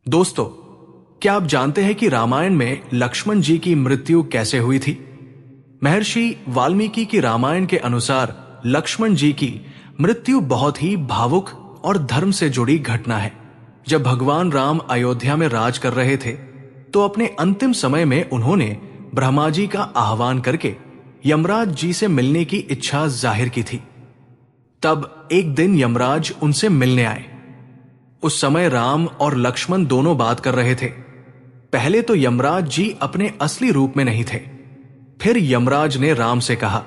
दोस्तों, क्या आप जानते हैं कि रामायण में लक्ष्मण जी की मृत्यु कैसे हुई थी? महर्षि वाल्मीकि की रामायण के अनुसार लक्ष्मण जी की मृत्यु बहुत ही भावुक और धर्म से जुड़ी घटना है। जब भगवान राम अयोध्या में राज कर रहे थे तो अपने अंतिम समय में उन्होंने ब्रह्मा जी का आह्वान करके यमराज जी से मिलने की इच्छा जाहिर की थी। तब एक दिन यमराज उनसे मिलने आए। उस समय राम और लक्ष्मण दोनों बात कर रहे थे। पहले तो यमराज जी अपने असली रूप में नहीं थे। फिर यमराज ने राम से कहा,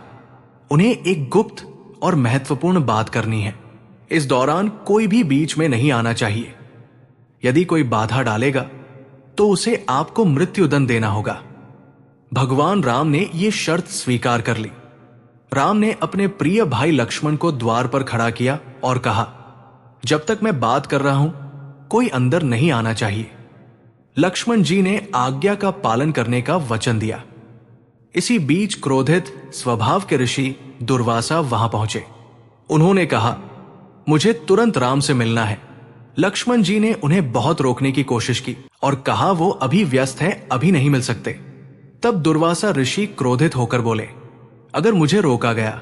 उन्हें एक गुप्त और महत्वपूर्ण बात करनी है। इस दौरान कोई भी बीच में नहीं आना चाहिए। यदि कोई बाधा डालेगा तो उसे आपको मृत्युदंड देना होगा। भगवान राम ने यह शर्त स्वीकार कर ली। राम ने अपने प्रिय भाई लक्ष्मण को द्वार पर खड़ा किया और कहा, जब तक मैं बात कर रहा हूं कोई अंदर नहीं आना चाहिए। लक्ष्मण जी ने आज्ञा का पालन करने का वचन दिया। इसी बीच क्रोधित स्वभाव के ऋषि दुर्वासा वहां पहुंचे। उन्होंने कहा, मुझे तुरंत राम से मिलना है। लक्ष्मण जी ने उन्हें बहुत रोकने की कोशिश की और कहा वो अभी व्यस्त हैं, अभी नहीं मिल सकते। तब दुर्वासा ऋषि क्रोधित होकर बोले, अगर मुझे रोका गया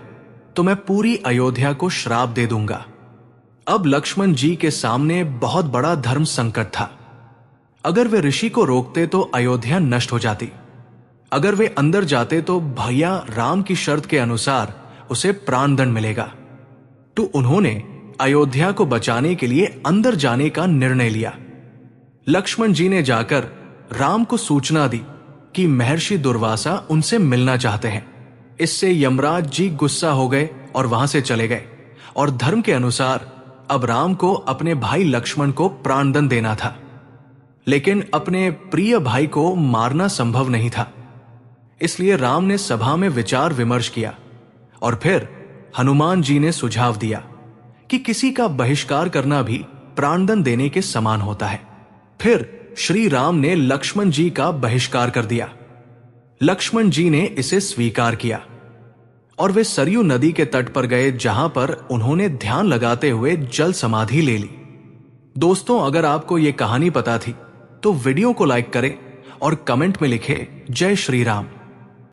तो मैं पूरी अयोध्या को श्राप दे दूंगा। अब लक्ष्मण जी के सामने बहुत बड़ा धर्म संकट था। अगर वे ऋषि को रोकते तो अयोध्या नष्ट हो जाती। अगर वे अंदर जाते तो भैया राम की शर्त के अनुसार उसे प्राणदंड मिलेगा। तो उन्होंने अयोध्या को बचाने के लिए अंदर जाने का निर्णय लिया। लक्ष्मण जी ने जाकर राम को सूचना दी कि महर्षि दुर्वासा उनसे मिलना चाहते हैं। इससे यमराज जी गुस्सा हो गए और वहां से चले गए। और धर्म के अनुसार अब राम को अपने भाई लक्ष्मण को प्राणदंड देना था, लेकिन अपने प्रिय भाई को मारना संभव नहीं था। इसलिए राम ने सभा में विचार विमर्श किया और फिर हनुमान जी ने सुझाव दिया कि किसी का बहिष्कार करना भी प्राणदंड देने के समान होता है। फिर श्री राम ने लक्ष्मण जी का बहिष्कार कर दिया। लक्ष्मण जी ने इसे स्वीकार किया और वे सरयू नदी के तट पर गए, जहां पर उन्होंने ध्यान लगाते हुए जल समाधि ले ली। दोस्तों, अगर आपको यह कहानी पता थी तो वीडियो को लाइक करें और कमेंट में लिखें जय श्री राम।